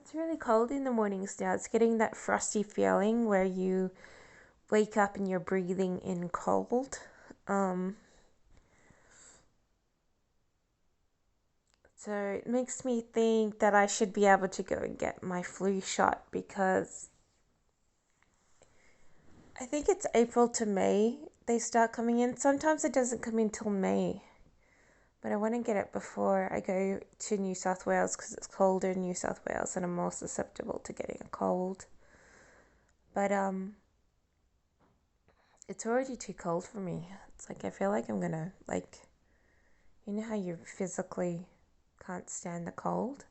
It's really cold in the mornings now. It's getting that frosty feeling where you wake up and you're breathing in cold. Um, so it makes me think that I should be able to go and get my flu shot because I think it's April to May they start coming in. Sometimes it doesn't come in till May, but I want to get it before I go to New South Wales because it's colder in New South Wales and I'm more susceptible to getting a cold. But it's already too cold for me. It's like I feel like I'm gonna you know how you physically can't stand the cold?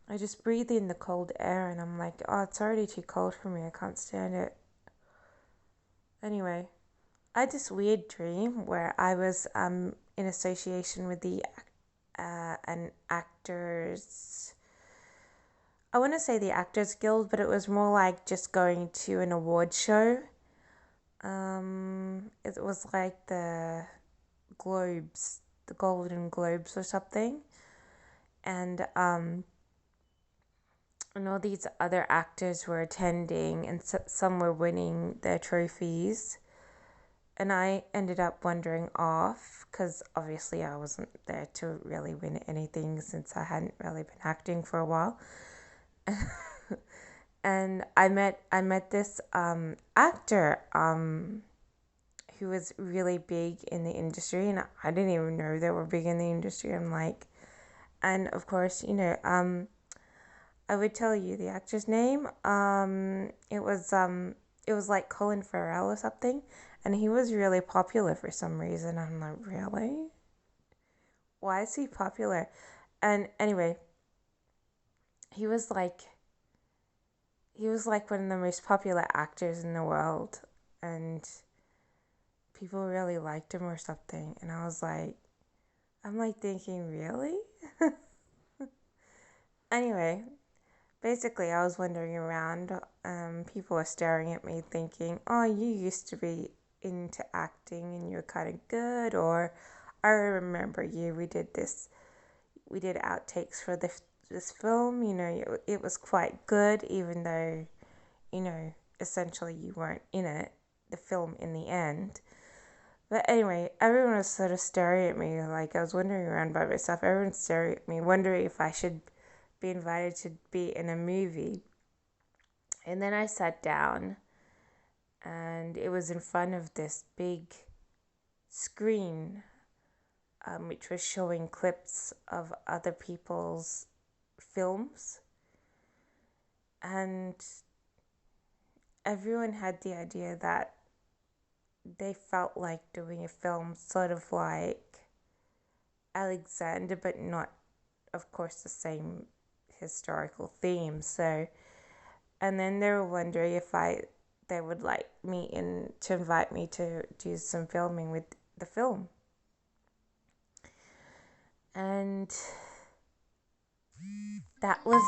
I just breathe in the cold air and I'm like, oh, it's already too cold for me. I can't stand it. Anyway, I had this weird dream where I was in association with the an actors. I want to say the Actors Guild, but it was more like just going to an award show. It was like the Globes, the Golden Globes or something, and and all these other actors were attending, and some were winning their trophies, and I ended up wandering off because obviously I wasn't there to really win anything since I hadn't really been acting for a while. And I met this actor who was really big in the industry, and I didn't even know they were big in the industry. I'm like, and of course, I would tell you the actor's name. It was like Colin Farrell or something, and he was really popular for some reason. I'm like, really? Why is he popular? And anyway, he was like he was like one of the most popular actors in the world, and people really liked him or something. And I'm like thinking, really? Anyway, basically, I was wandering around. People were staring at me, thinking, "Oh, you used to be into acting, and you're kind of good." Or, "I remember you. We did this. We did outtakes for this film. It was quite good, even though, essentially you weren't in it, the film in the end." But anyway, everyone was sort of staring at me like I was wandering around by myself. Everyone's staring at me, wondering if I should be invited to be in a movie. And then I sat down, and it was in front of this big screen, which was showing clips of other people's films. And everyone had the idea that they felt like doing a film sort of like Alexander, but not, of course, the same historical theme. So, and then they were wondering if they would like me to invite me to do some filming with the film. And that was,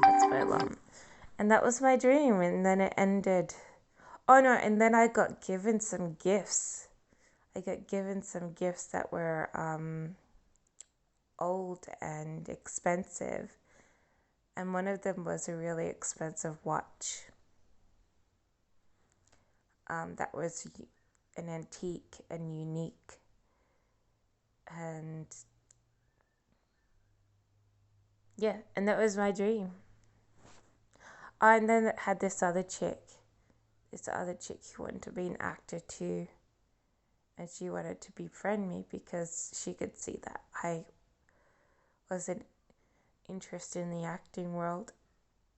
that's my alarm. And that was my dream. And then it ended. Oh no, and then I got given some gifts. I got given some gifts that were old and expensive. And one of them was a really expensive watch. That was an antique and unique. And yeah, and that was my dream. Oh, and then it had this other chick who wanted to be an actor too. And she wanted to befriend me because she could see that I wasn't interested in the acting world.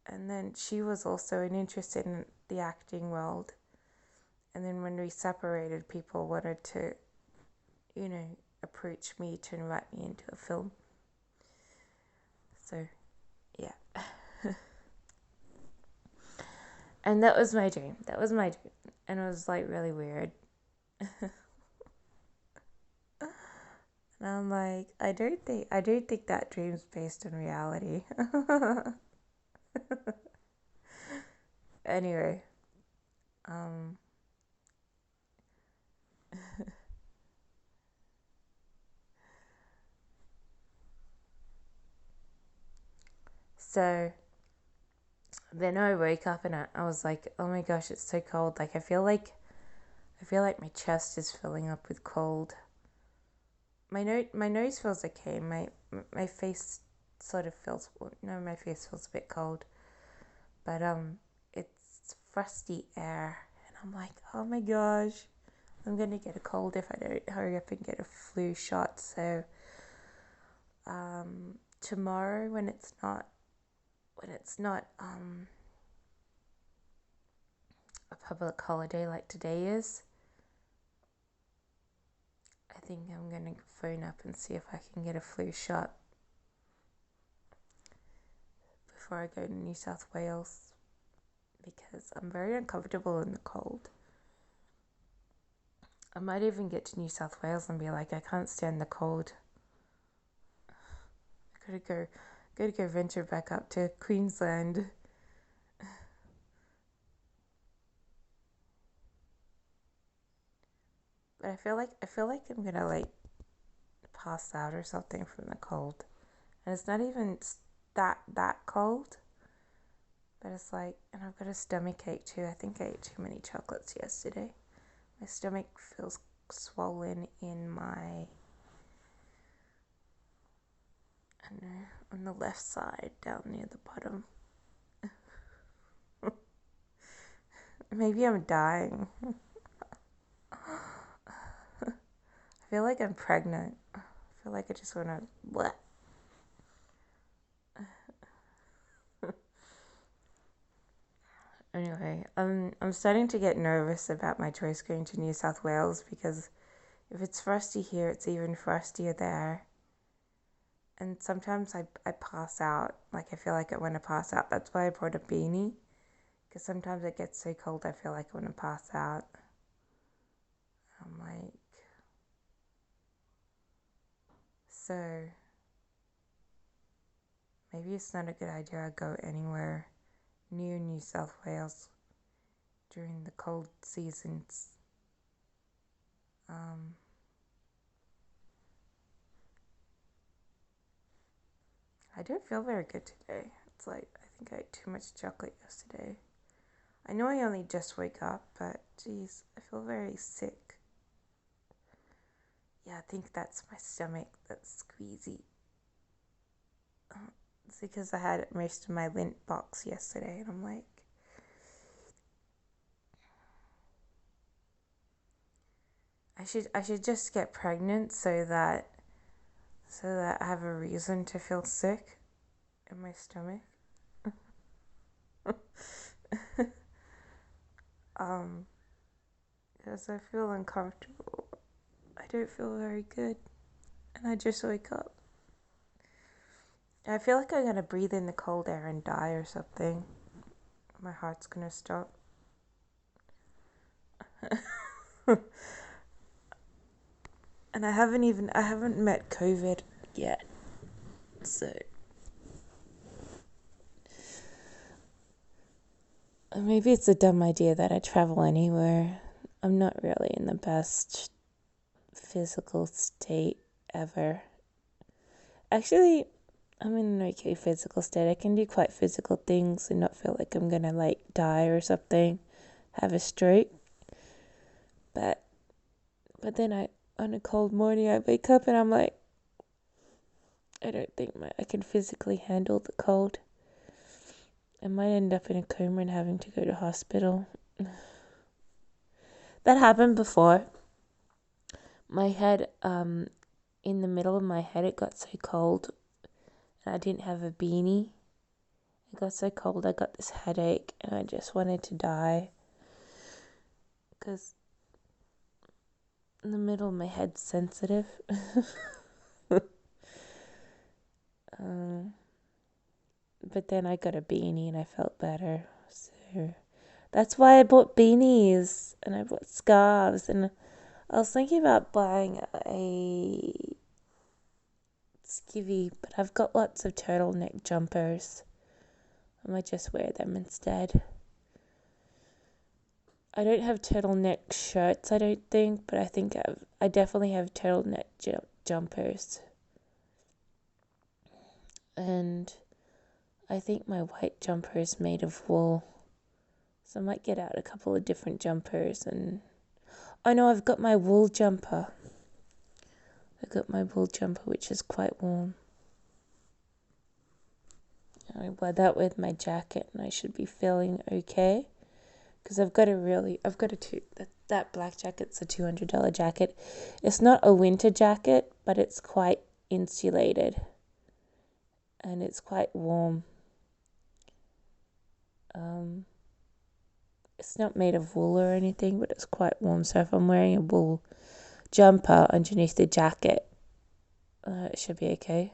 And then she was also interested in the acting world. And then when we separated, people wanted to, approach me to invite me into a film. So, yeah. And that was my dream. And it was like really weird. And I'm like, I don't think that dream's based on reality. Anyway, um, So then I woke up and I was like, oh my gosh, it's so cold. Like I feel like my chest is filling up with cold. My nose feels okay. My face sort of feels, no, my face feels a bit cold, but it's frosty air, and I'm like, oh my gosh, I'm gonna get a cold if I don't hurry up and get a flu shot. So tomorrow, when it's not a public holiday like today is, I think I'm gonna phone up and see if I can get a flu shot before I go to New South Wales, because I'm very uncomfortable in the cold. I might even get to New South Wales and be like, I can't stand the cold. I gotta go venture back up to Queensland. But I feel like I'm gonna like pass out or something from the cold. And it's not even that cold. But it's like, and I've got a stomach ache too. I think I ate too many chocolates yesterday. My stomach feels swollen in my, I don't know, on the left side down near the bottom. Maybe I'm dying. I feel like I'm pregnant. I feel like I just want to, bleh. Anyway, I'm starting to get nervous about my choice going to New South Wales, because if it's frosty here, it's even frostier there. And sometimes I pass out. Like I feel like I want to pass out. That's why I brought a beanie, because sometimes it gets so cold I feel like I want to pass out. I'm like, so maybe it's not a good idea I go anywhere near New South Wales during the cold seasons. I don't feel very good today. It's like, I think I ate too much chocolate yesterday. I know I only just woke up, but geez, I feel very sick. Yeah, I think that's my stomach that's squeezy. It's because I had most of my lint box yesterday, and I'm like, I should just get pregnant so that I have a reason to feel sick in my stomach. Because I feel uncomfortable. I don't feel very good, and I just wake up. I feel like I'm gonna breathe in the cold air and die or something. My heart's gonna stop. And I haven't met COVID yet. So maybe it's a dumb idea that I travel anywhere. I'm not really in the best physical state ever. Actually, I'm in an okay physical state. I can do quite physical things and not feel like I'm gonna like die or something, have a stroke. But then on a cold morning I wake up and I'm like, I don't think I can physically handle the cold. I might end up in a coma and having to go to hospital. That happened before. My head, in the middle of my head, it got so cold, and I didn't have a beanie. It got so cold, I got this headache, and I just wanted to die. Because in the middle of my head's sensitive. But then I got a beanie and I felt better. So that's why I bought beanies and I bought scarves, and I was thinking about buying a skivvy, but I've got lots of turtleneck jumpers. I might just wear them instead. I don't have turtleneck shirts, I don't think, but I definitely have turtleneck jumpers. And I think my white jumper is made of wool. So I might get out a couple of different jumpers and... Oh no, I've got my wool jumper. Which is quite warm. I wear that with my jacket and I should be feeling okay. Because that black jacket's a $200 jacket. It's not a winter jacket, but it's quite insulated. And it's quite warm. It's not made of wool or anything, but it's quite warm. So if I'm wearing a wool jumper underneath the jacket, it should be okay.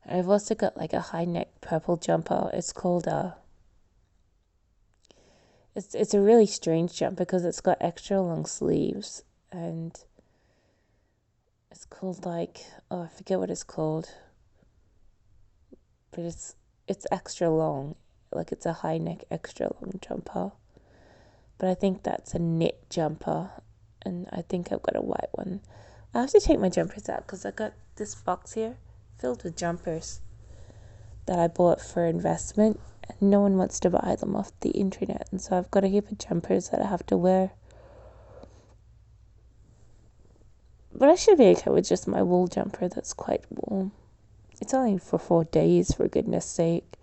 I've also got like a high neck purple jumper. It's called it's a really strange jumper because it's got extra long sleeves and it's called like, oh, I forget what it's called, but it's extra long, like it's a high neck extra long jumper. But I think that's a knit jumper, and I think I've got a white one. I have to take my jumpers out because I got this box here filled with jumpers that I bought for investment, and no one wants to buy them off the internet, and so I've got a heap of jumpers that I have to wear. But I should be okay with just my wool jumper that's quite warm. It's only for 4 days, for goodness sake.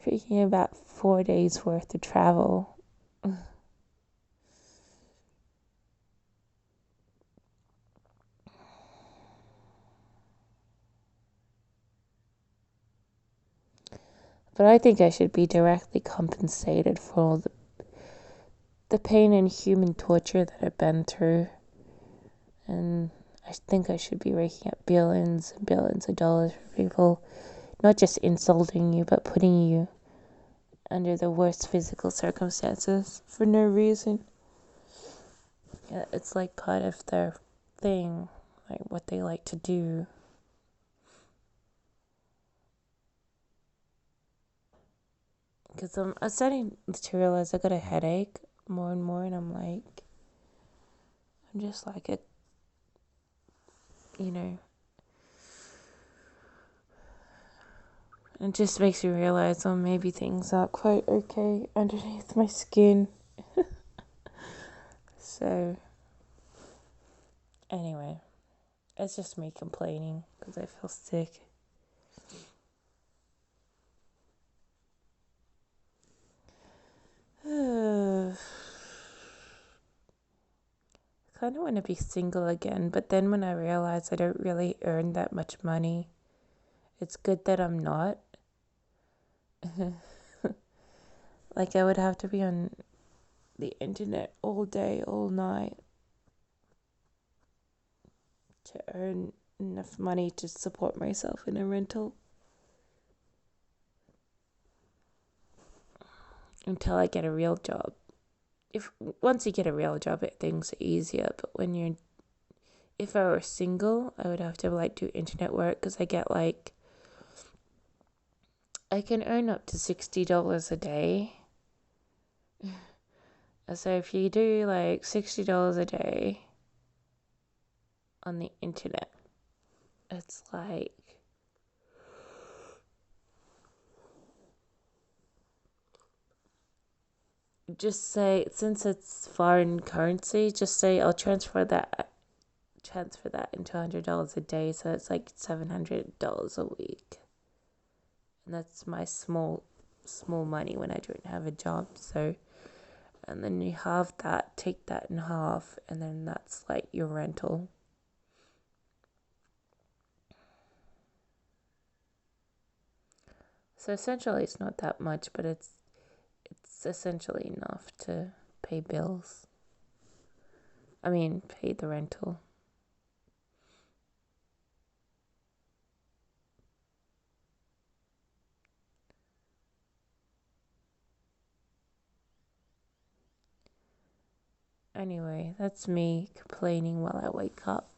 Freaking about 4 days worth of travel. But I think I should be directly compensated for all the pain and human torture that I've been through. And I think I should be raking up billions and billions of dollars for people, not just insulting you, but putting you under the worst physical circumstances for no reason. Yeah, it's like part of their thing, like what they like to do. Because I'm starting to realize I got a headache more and more, and I'm just like it just makes you realize, oh, maybe things aren't quite okay underneath my skin. So, anyway, it's just me complaining because I feel sick. I kind of want to be single again, but then when I realize I don't really earn that much money, it's good that I'm not. Like, I would have to be on the internet all day, all night to earn enough money to support myself in a rental. Until I get a real job. Once you get a real job, things are easier. But if I were single, I would have to do internet work because I can earn up to $60 a day. So if you do $60 a day on the internet, it's just say, since it's foreign currency, just say I'll transfer that into $100 a day, so it's $700 a week, and that's my small money when I don't have a job. So, and then you have that, take that in half, and then that's your rental. So essentially it's not that much, but it's essentially enough to pay bills. Pay the rental. Anyway, that's me complaining while I wake up.